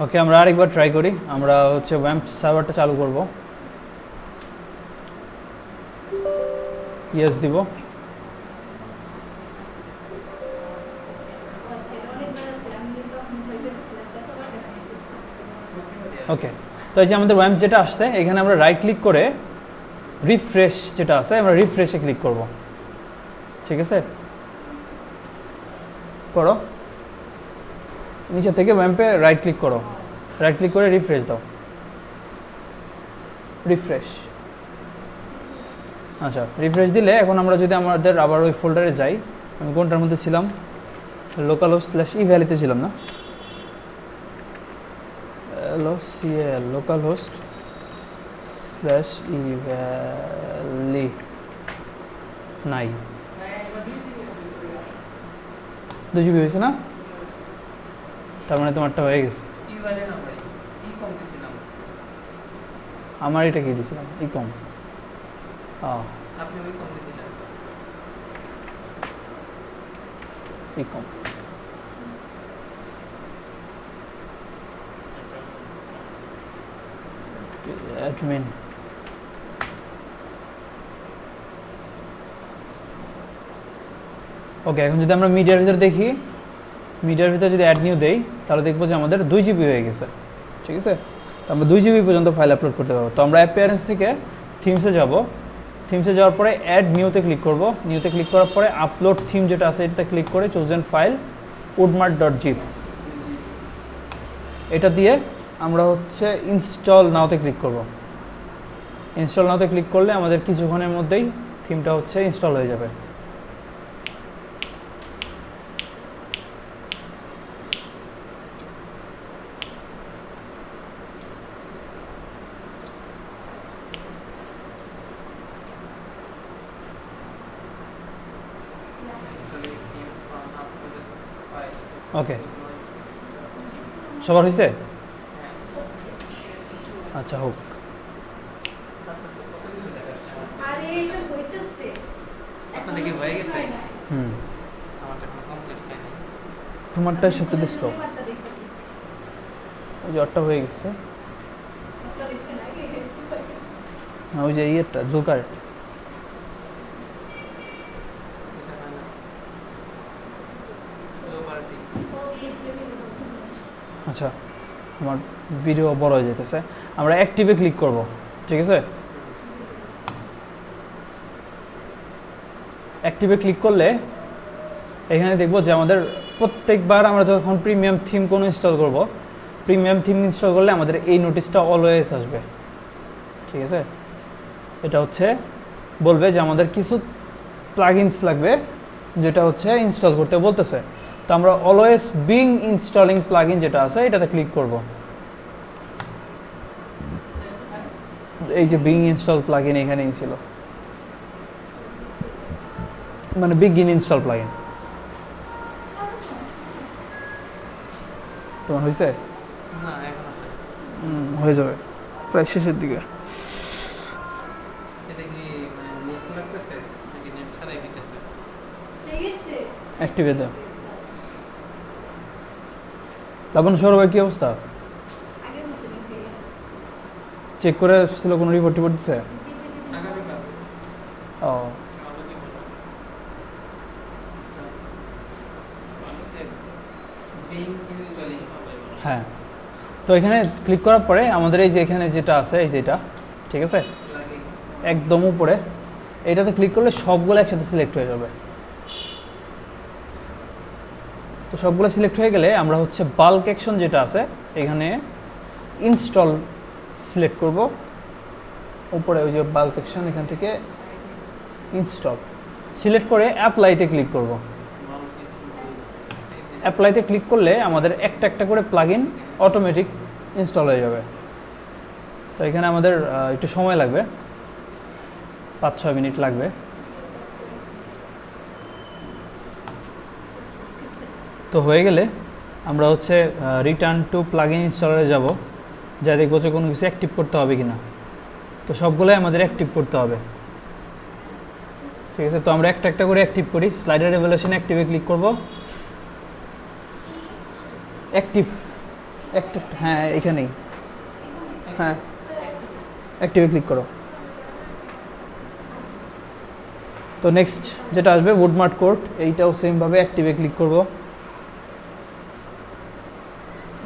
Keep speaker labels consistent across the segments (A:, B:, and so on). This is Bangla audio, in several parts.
A: ওকে, আমরা আরেকবার ট্রাই করি। আমরা হচ্ছে ওয়াম্প সার্ভারটা চালু করব, ইয়েস দিব। ওকে, তো এই যে আমাদের ওয়াম্প যেটা আসছে, এখানে আমরা রাইট ক্লিক করে রিফ্রেশ যেটা আছে, আমরা রিফ্রেশে ক্লিক করব। ঠিক আছে, করো, নিচে থেকে ওয়াম্পে রাইট ক্লিক করো, রাইট ক্লিক করে রিফ্রেশ দাও, রিফ্রেশ। আচ্ছা, রিফ্রেশ দিলে এখন আমরা যদি আমাদের আবার ওই ফোল্ডারে যাই, আমি কোনটার মধ্যে ছিলাম, লোকাল হোস্ট / ই ভ্যালিতে ছিলাম না, LOCAL লোকাল হোস্ট / ই ভ্যালি নাই, 2 GB হয়েছে না? তার মানে তোমারটা হয়ে গেছে। আমার এটা কি দিয়েছিলাম, ই কম। ই কম। অ্যাডমিন, ওকে, এখন যদি আমরা মিডিয়ার ভিতরে দেখি, মিডিয়ার ভিতরে যদি অ্যাড নিউ দেই, তাহলে দেখবো যে আমাদের 2 GB হয়ে গেছে। ঠিক আছে, তো আমরা 2 GB পর্যন্ত ফাইল আপলোড করতে পারবো। তো আমরা অ্যাপিয়ারেন্স থেকে থিমসে যাব, থিমসে যাওয়ার পরে অ্যাড নিউতে ক্লিক করব। নিউতে ক্লিক করার পরে আপলোড থিম যেটা আছে এটাতে ক্লিক করে চোজেন ফাইল woodmart.zip, এটা দিয়ে আমরা হচ্ছে ইনস্টল নাওতে ক্লিক করব। ইনস্টল নাওতে ক্লিক করলে আমাদের কিছুক্ষণের মধ্যেই থিমটা হচ্ছে ইনস্টল হয়ে যাবে। ওকে, সবার হয়েছে? আচ্ছা, হোক। তোমারটা সাথে দিস তো, ওই যে ওরটা হয়ে গেছে, ওই যে ইয়েটা জোকার। আচ্ছা, আমার ভিডিও বড় হয়ে যেতেছে। আমরা অ্যাক্টিভে ক্লিক করব। ঠিক আছে, অ্যাক্টিভে ক্লিক করলে এখানে দেখবো যে আমাদের প্রত্যেকবার আমরা যখন প্রিমিয়াম থিম কোনো ইনস্টল করব, প্রিমিয়াম থিম ইনস্টল করলে আমাদের এই নোটিশটা অলওয়েজ আসবে। ঠিক আছে, এটা হচ্ছে বলবে যে আমাদের কিছু প্লাগইনস লাগবে, যেটা হচ্ছে ইনস্টল করতে বলতেছে। তো আমরা অলওয়েজ বিং ইনস্টলিং প্লাগইন যেটা আছে এটাতে ক্লিক করব। এই যে বিং ইনস্টল প্লাগইন এখানেই ছিল, মানে বিগিন ইনস্টল প্লাগইন। তোমার হয়েছে? হয়ে যাবে প্রায় শেষের দিকে। অ্যাক্টিভে দাও। তখন সৌরভের কি অবস্থা? চেক করে ছিল, কোনো রিপোর্ট দিচ্ছে? ও, হ্যাঁ। তো এখানে ক্লিক করার পরে আমাদের এই যে এখানে যেটা আছে, এই যেটা, ঠিক আছে, একদম উপরে এটাতে ক্লিক করলে সবগুলো একসাথে সিলেক্ট হয়ে যাবে। তো সবগুলো সিলেক্ট হয়ে গেলে আমরা হচ্ছে বাল্ক অ্যাকশন যেটা আছে এখানে ইনস্টল সিলেক্ট করব। উপরে ওই যে বাল্ক অ্যাকশন, এখান থেকে ইনস্টল সিলেক্ট করে অ্যাপ্লাইতে ক্লিক করব। অ্যাপ্লাইতে ক্লিক করলে আমাদের একটা একটা করে প্লাগইন অটোমেটিক ইনস্টল হয়ে যাবে। তো এখানে আমাদের একটু সময় লাগবে, 5-6 মিনিট লাগবে। তো হয়ে গেলে আমরা হচ্ছে রিটার্ন টু প্লাগইন ইনস্টলারে যাব, যা দেখবো যে কোনো কিছু অ্যাক্টিভ করতে হবে কিনা। তো সবগুলোই আমাদের অ্যাক্টিভ করতে হবে। ঠিক আছে, তো আমরা একটা একটা করে অ্যাক্টিভ করি। স্লাইডার এভ্যালুয়েশন অ্যাক্টিভে ক্লিক করব। একটা, হ্যাঁ এখানেই, হ্যাঁ অ্যাক্টিভে ক্লিক করো। তো নেক্সট যেটা আসবে উডমার্ট কোর্ট, এইটাও সেমভাবে অ্যাক্টিভে ক্লিক করব।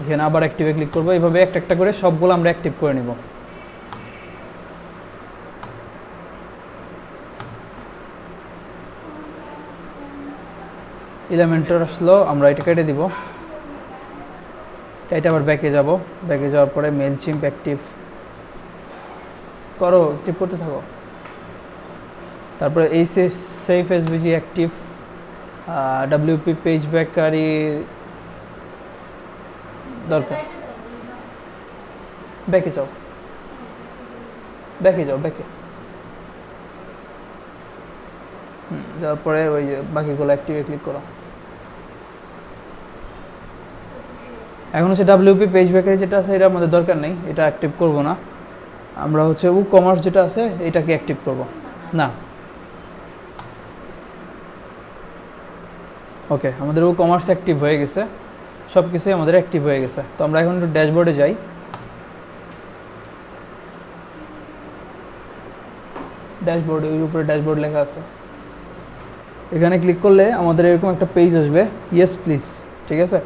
A: এখানে আবার অ্যাক্টিভে ক্লিক করব। এইভাবে একটা একটা করে সবগুলো আমরা অ্যাক্টিভ করে নিব। এলিমেন্টর আসলো, আমরা এটা কেটে দিব। এটা আবার ব্যাকে যাব, ব্যাকে যাওয়ার পরে মেইলচিম্প অ্যাক্টিভ করো, অ্যাক্টিভ করতে থাকো। তারপরে এই safe SVG active, WP page bakery দরকার। ব্যাকে যাও, ব্যাকে যাও, ব্যাকে যাওয়ার পরে ওই বাকিগুলো অ্যাক্টিভে ক্লিক করো। এখন হচ্ছে ডাব্লিউপি পেজ বেকারি যেটা আছে এটা আমাদের দরকার নেই, এটা অ্যাক্টিভ করব না। আমরা হচ্ছে উ কমার্স যেটা আছে এটাকে অ্যাক্টিভ করব না। ওকে, আমাদের ও কমার্স অ্যাক্টিভ হয়ে গেছে, সব কিছুই আমাদের অ্যাক্টিভ হয়ে গেছে। তো আমরা এখন একটু ড্যাশবোর্ডে যাই। ড্যাশবোর্ডে ওই উপরে ড্যাশবোর্ড লেখা আছে, এখানে ক্লিক করলে আমাদের এরকম একটা পেজ আসবে, ইয়েস প্লিজ, ঠিক আছে।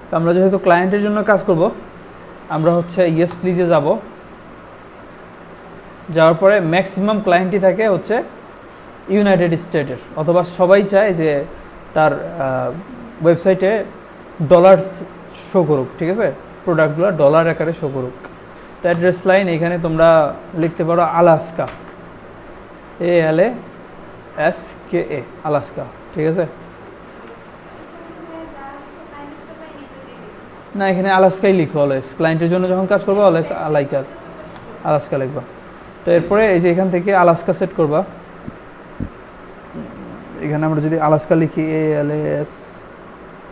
A: তো আমরা যেহেতু ক্লায়েন্টের জন্য কাজ করব, আমরা হচ্ছে ইয়েস প্লিজে যাব। যাওয়ার পরে ম্যাক্সিমাম ক্লায়েন্টই থাকে হচ্ছে ইউনাইটেড স্টেটের, অথবা সবাই চায় যে তার ওয়েবসাইটে ডলার শো করুক, ঠিক আছে, প্রোডাক্টগুলো ডলার আকারে শো করুক। তো অ্যাড্রেস লাইন এখানে তোমরা লিখতে পারো আলাস্কা, ALASKA, আলাস্কা, ঠিক আছে। না, এখানে আলাস্কাই লিখো অলওয়েজ, ক্লায়েন্টের জন্য যখন কাজ করবো অলওয়েজ আলাস্কা লিখবা। তো এরপরে এই যে এখান থেকে আলাস্কা সেট করবা। এখানে আমরা যদি আলাস্কা লিখি ALAS,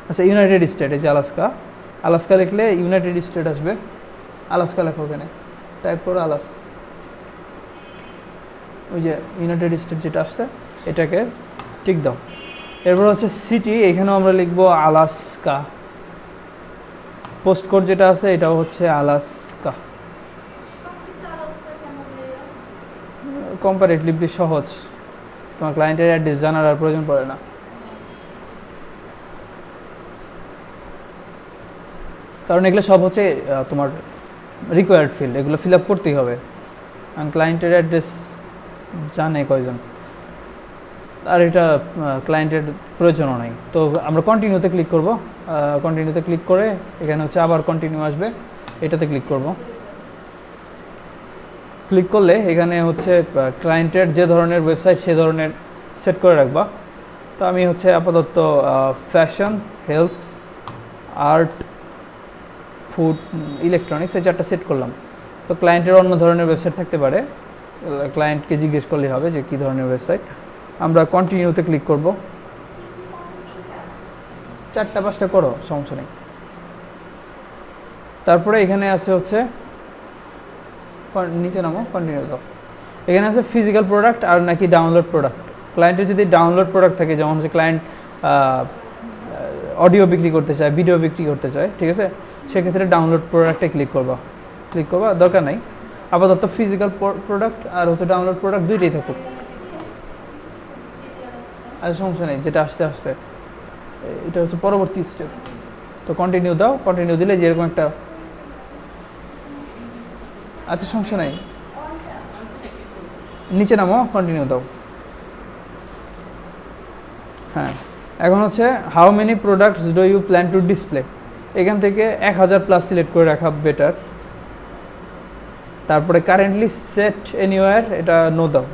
A: আচ্ছা ইউনাইটেড স্টেট, এই যে আলাস্কা লিখলে ইউনাইটেড স্টেট আসবে। আলাস্কা লেখো ওখানে, টাইপ করো আলাস্কা, ওই যে ইউনাইটেড স্টেট যেটা আসছে এটাকে টিক দাও। এরপর হচ্ছে সিটি, এখানেও আমরা লিখবো আলাস্কা। পোস্ট কোড যেটা আছে এটাও হচ্ছে আলাস্কা। কম্পারেটিভলি সহজ, তোমার ক্লায়েন্টের অ্যাড্রেস জানার আর প্রয়োজন পড়ে না। কারণ এগুলো সব হচ্ছে তোমার রিকোয়ার্ড ফিল্ড, এগুলো ফিল আপ করতেই হবে। কারণ ক্লায়েন্টের অ্যাড্রেস জানে কয়জন, আর এটা ক্লায়েন্টের প্রয়োজনও নাই। তো আমরা কন্টিনিউতে ক্লিক করব। কন্টিনিউতে ক্লিক করে এখানে হচ্ছে আবার কন্টিনিউ আসবে, এটাতে ক্লিক করব। ক্লিক করলে এখানে হচ্ছে ক্লায়েন্টের যে ধরনের ওয়েবসাইট সে ধরনের সেট করে রাখবা। তো আমি হচ্ছে আপাতত fashion, health, art, food, electronics এই চারটা সেট করলাম। তো ক্লায়েন্টের অন্য ধরনের ওয়েবসাইট থাকতে পারে, ক্লায়েন্টকে জিজ্ঞেস করলে হবে যে কী ধরনের ওয়েবসাইট। আমরা কন্টিনিউতে ক্লিক করব। 4-5টা করো, সমস্যা নেই। তারপরে এখানে আছে হচ্ছে নিচে নামো, কন্টিনিউ দাও। এখানে আছে ফিজিক্যাল প্রোডাক্ট আর নাকি ডাউনলোড প্রোডাক্ট। ক্লায়েন্টের যদি ডাউনলোড প্রোডাক্ট থাকে, যেমন হচ্ছে ক্লায়েন্ট অডিও বিক্রি করতে চায়, ভিডিও বিক্রি করতে চায়, ঠিক আছে, সেক্ষেত্রে ডাউনলোড প্রোডাক্টে ক্লিক করবা, দরকার নাই। আপাতত ফিজিক্যাল প্রোডাক্ট আর হচ্ছে ডাউনলোড প্রোডাক্ট দুইটাই থাকুক, আর সমস্যা নেই। যেটা আসতে আসতে এটা হচ্ছে পরবর্তী স্টেপ। তো কন্টিনিউ দাও, কন্টিনিউ দিলে যেরকম একটা, আচ্ছা সমস্যা নাই, নিচে নামো, কন্টিনিউ দাও। হ্যাঁ, এখন হচ্ছে how many products do you plan to display, এখান থেকে 1000+ সিলেক্ট করে রাখা বেটার। তারপরে কারেন্টলি সেট এনিওয়্যার, এটা নো দাও।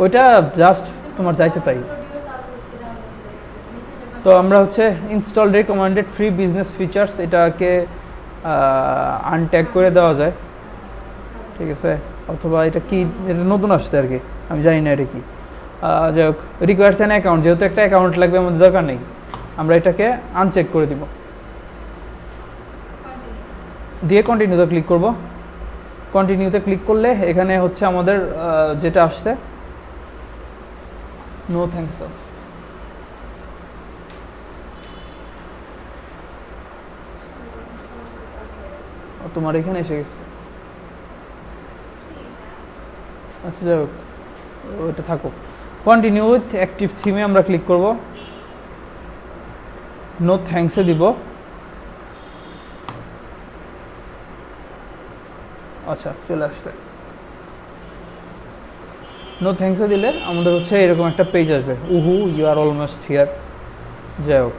A: ওইটা জাস্ট তোমার চাইছে তাই। তো আমরা হচ্ছে install recommended free business features, এটাকে আনট্যাগ করে দেওয়া যায়, ঠিক আছে, অথবা এটা কি, এটা নতুন আসছে আর কি, আমি জানি না এটা কি। যাই হোক, রিকোয়ার্স অ্যান অ্যাকাউন্ট, যেহেতু একটা অ্যাকাউন্ট লাগবে আমাদের, দরকার নেই, আমরা এটাকে আনচেক করে দিব। দিয়ে কন্টিনিউতে ক্লিক করব। কন্টিনিউতে ক্লিক করলে এখানে হচ্ছে আমাদের যেটা আসছে নো থ্যাঙ্কস দাও, তোমার এখানে এসে গেছে। আচ্ছা যাই হোক, ওটা থাকো। কন্টিনিউ উইথ অ্যাক্টিভ থিমে আমরা ক্লিক করব, নো থ্যাঙ্কসে দিব। আচ্ছা চলে আসছে। নো থ্যাঙ্কসে দিলে আমাদের হচ্ছে এরকম একটা পেজ আসবে, উহু ইউ আর অলমোস্ট হিয়ার। যাই হোক,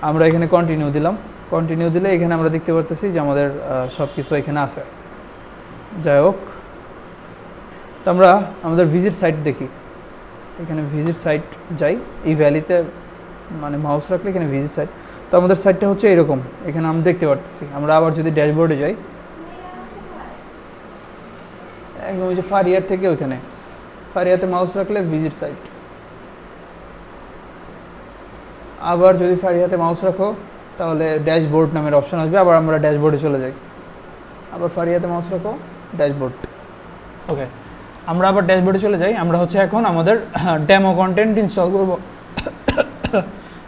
A: আমরা এখানে কন্টিনিউ দিলাম। কন্টিনিউ দিলে এখানে আমরা দেখতে পারতেছি যে আমাদের সব কিছু এখানে আছে। যাই হোক, তো আমরা আমাদের ভিজিট সাইট দেখি। এখানে ভিজিট সাইট যাই, এই ভ্যালিতে মানে মাউস রাখলে এখানে ভিজিট সাইট। তো আমাদের সাইটটা হচ্ছে এরকম, এখানে আমরা দেখতে পারতেছি। আমরা আবার যদি ড্যাশবোর্ডে যাই, একদম ওই যে ফারিয়ার থেকে ওইখানে ফারিয়াতে মাউস রাখলে ভিজিট সাইট। আবার যদি ফারিয়াতে মাউস রাখো তাহলে ড্যাশবোর্ড নামের অপশন আসবে, আবার আমরা ড্যাশবোর্ডে চলে যাই। আবার ফারিয়াতে মাউস রাখো, ড্যাশবোর্ড। ওকে, আমরা আবার ড্যাশবোর্ডে চলে যাই। আমরা হচ্ছে এখন আমাদের ডেমো কন্টেন্ট ইনস্টল করব।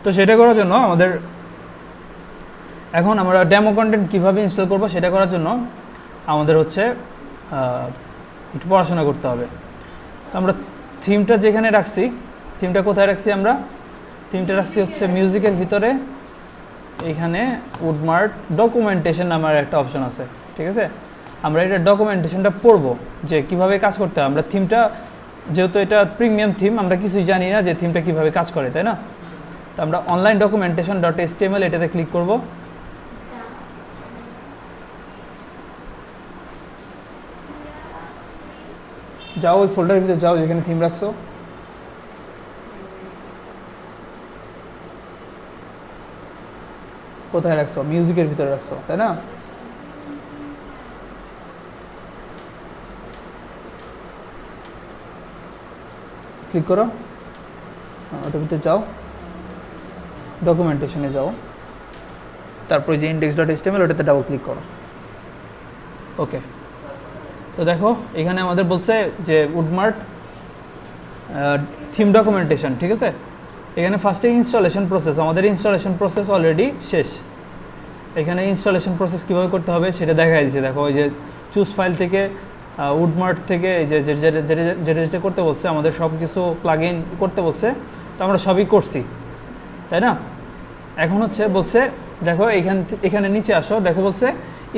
A: তো সেটা করার জন্য আমাদের এখন আমরা ডেমো কন্টেন্ট কীভাবে ইনস্টল করব সেটা করার জন্য আমাদের হচ্ছে একটু পড়াশোনা করতে হবে। তো আমরা থিমটা যেখানে রাখছি, থিমটা কোথায় রাখছি? আমরা থিমটা রাখছি হচ্ছে মিউজিকের ভিতরে। এইখানে উডমার্ট ডকুমেন্টেশন নামের একটা অপশন আছে, ঠিক আছে? আমরা এটা ডকুমেন্টেশনটা পড়বো যে কিভাবে কাজ করতে হয়। আমরা থিমটা, যেহেতু এটা প্রিমিয়াম থিম, আমরা কিছুই জানি না যে থিমটা কিভাবে কাজ করে, তাই না? তো আমরা অনলাইন ডকুমেন্টেশন .html এটাতে ক্লিক করব। যাও ওই ফোল্ডারের ভিতরে যাও যেখানে থিম রাখছো। কোথায় রাখছো? মিউজিকের ভিতরে রাখছো, তাই না? ক্লিক করো, ওটার ভিতরে যাও, ডকুমেন্টেশনে যাও, তারপরে যে index.html ওটাতে ডাবল ক্লিক করো। ওকে, তো দেখো এখানে আমাদের বলছে যে উডমার্ট থিম ডকুমেন্টেশন, ঠিক আছে? এখানে ফার্স্টে ইনস্টলেশন প্রসেস, আমাদের ইনস্টলেশন প্রসেস অলরেডি শেষ। এখানে ইনস্টলেশন প্রসেস কীভাবে করতে হবে সেটা দেখাই দিচ্ছে। দেখো ওই যে চুজ ফাইল থেকে উডমার্ট থেকে এই যে যেটা যেটা করতে বলছে, আমাদের সব কিছু প্লাগ ইন করতে বলছে, তো আমরা সবই করছি, তাই না? এখন হচ্ছে বলছে দেখো এখানে নিচে আসো, দেখো বলছে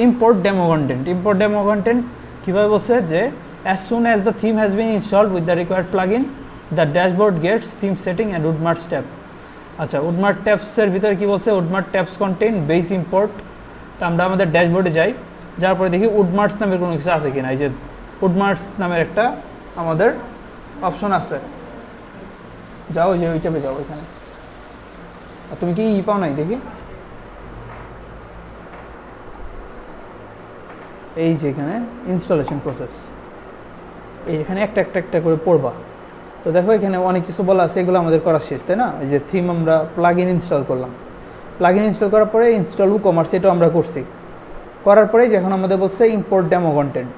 A: import demo content. Import demo content কীভাবে বলছে যে as soon as the theme has been installed with the required plugin, the dashboard gets theme setting and Woodmarts tab. আচ্ছা, Woodmart tabs এর ভিতরে কি বলছে? Woodmart tabs contain base import। তো আমরা আমাদের ড্যাশবোর্ডে যাই, যার পরে দেখি Woodmarts নামের কোনো কিছু আছে কিনা। এই যে Woodmarts নামের একটা আমাদের অপশন আছে, যাও যে ওই ট্যাবে যাও। এখানে আর তুমি কি পাও নাই দেখি, এই যে এখানে ইনস্টলেশন প্রসেস, এইখানে একটা একটা একটা করে পড়বা। তো দেখো এখানে অনেক কিছু বলা আছে, এগুলো আমাদের করা শেষ, তাই না? এই যে থিম আমরা প্লাগইন ইনস্টল করলাম, প্লাগইন ইনস্টল করার পরে ইনস্টল WooCommerce এটাও আমরা করছি। করার পরে যখন আমাদের বলছে ইম্পোর্ট ডেমো কন্টেন্ট,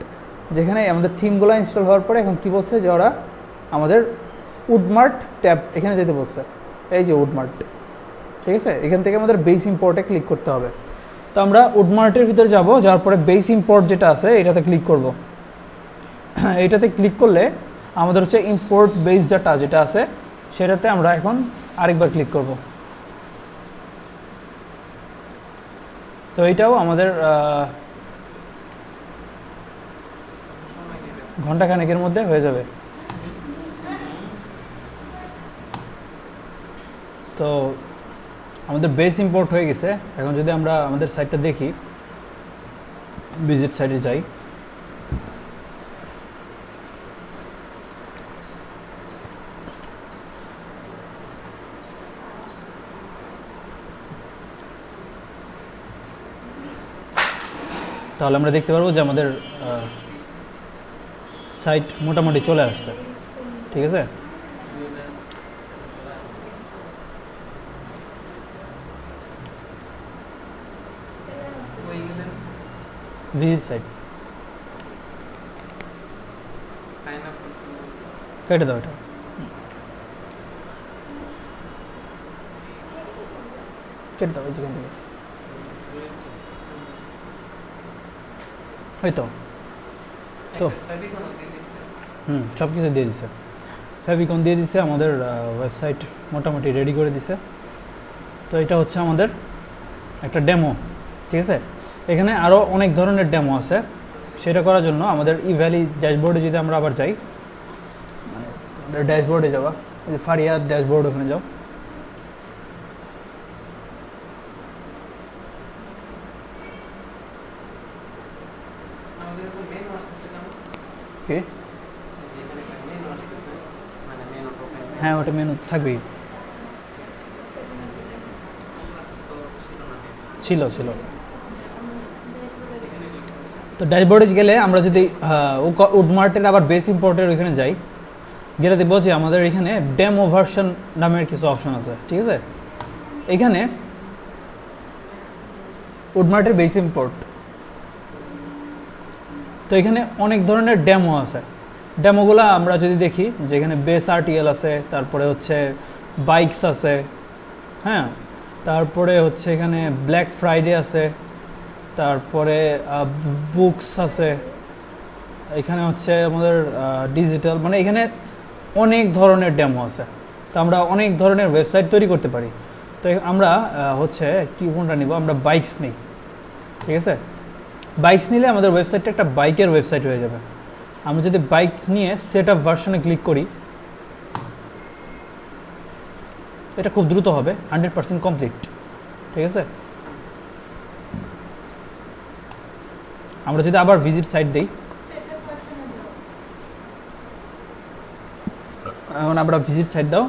A: যেখানে আমাদের থিমগুলো ইনস্টল হওয়ার পরে এখন কি বলছে যে ওরা আমাদের উডমার্ট ট্যাব এখানে যেতে বলছে। এই যে উডমার্ট, ঠিক আছে? এখান থেকে আমাদের বেস ইম্পোর্টে ক্লিক করতে হবে। তো আমরা উডমার্টের ভিতরে যাব, যাওয়ার পরে বেস ইম্পোর্ট যেটা আছে এটাতে ক্লিক করব। এটাতে ক্লিক করলে আমাদের হচ্ছে ইম্পোর্ট বেস ডাটা যেটা আছে সেটাতে আমরা এখন আরেকবার ক্লিক করব। তো এইটাও আমাদের ঘন্টাখানেকের মধ্যে হয়ে যাবে। তো আমাদের বেস ইম্পোর্ট হয়ে গেছে। এখন যদি আমরা আমাদের সাইটটা দেখি, ভিজিট সাইটে যাই, তাহলে আমরা দেখতে পারবো যে আমাদের সাইট মোটামুটি চলে আসছে, ঠিক আছে? ভিজিট সাইট কেটে দাও, এটা কেটে দাও যেখান থেকে। হয়তো তো সব কিছু দিয়ে দিছে, ফেভিকন দিয়ে দিছে, আমাদের ওয়েবসাইট মোটামুটি রেডি করে দিছে। তো এটা হচ্ছে আমাদের একটা ডেমো, ঠিক আছে। এখানে আরও অনেক ধরনের ডেমো আছে, সেটা করার জন্য আমাদের ইভ্যালি ড্যাশবোর্ডে যদি আমরা আবার যাই, মানে আমাদের ড্যাশবোর্ডে যাওয়া, ফারিয়া ড্যাশবোর্ড, ওখানে যাও। কি? হ্যাঁ, ওটা মেনু থাকবেই, ছিল। তো ড্যাশবোর্ডে গেলে আমরা যদি উডমার্টের আবার বেস ইম্পোর্টের ওইখানে যাই, গেলে দেখবো যে আমাদের এখানে ডেমো ভার্সন নামের কিছু অপশন আছে, ঠিক আছে। এখানে উডমার্টের বেস ইম্পোর্ট, তো এখানে অনেক ধরনের ডেমো আছে। ডেমোগুলো আমরা যদি দেখি, যেখানে বেস আরটিএল আছে, তারপরে হচ্ছে বাইকস আছে, হ্যাঁ, তারপরে হচ্ছে এখানে ব্ল্যাক ফ্রাইডে আছে, তারপরে বুকস আছে, এখানে হচ্ছে আমাদের ডিজিটাল, মানে এখানে অনেক ধরনের ডেমো আছে। তো আমরা অনেক ধরনের ওয়েবসাইট তৈরি করতে পারি। তো আমরা হচ্ছে কি কোনটা নিব, আমরা বাইকস নিই, ঠিক আছে। বাইকস নিলে আমাদের ওয়েবসাইটটা একটা বাইকের ওয়েবসাইট হয়ে যাবে। আমরা যদি বাইক নিয়ে সেট আপ ভার্সনে ক্লিক করি, এটা খুব দ্রুত হবে, 100% কমপ্লিট, ঠিক আছে। আমরা যদি আবার ভিজিট সাইট দিই, এখন আমরা ভিজিট সাইট দাও,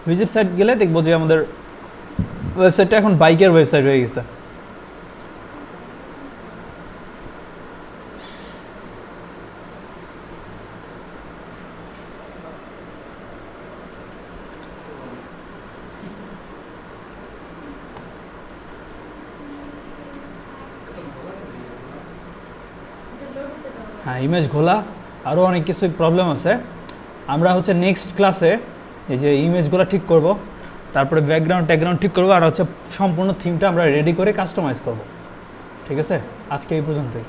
A: ভিজিট সাইট গেলে দেখবো যে আমাদের ওয়েবসাইটটা এখন বাইকের ওয়েবসাইট হয়ে গেছে। হ্যাঁ, ইমেজ ঘোলা, আরও অনেক কিছু প্রবলেম আছে। আমরা হচ্ছে নেক্সট ক্লাসে এই যে ইমেজগুলো ঠিক করব, তারপরে ব্যাকগ্রাউন্ড ঠিক করবো, আর হচ্ছে সম্পূর্ণ থিমটা আমরা রেডি করে কাস্টমাইজ করব, ঠিক আছে। আজকে এই পর্যন্তই।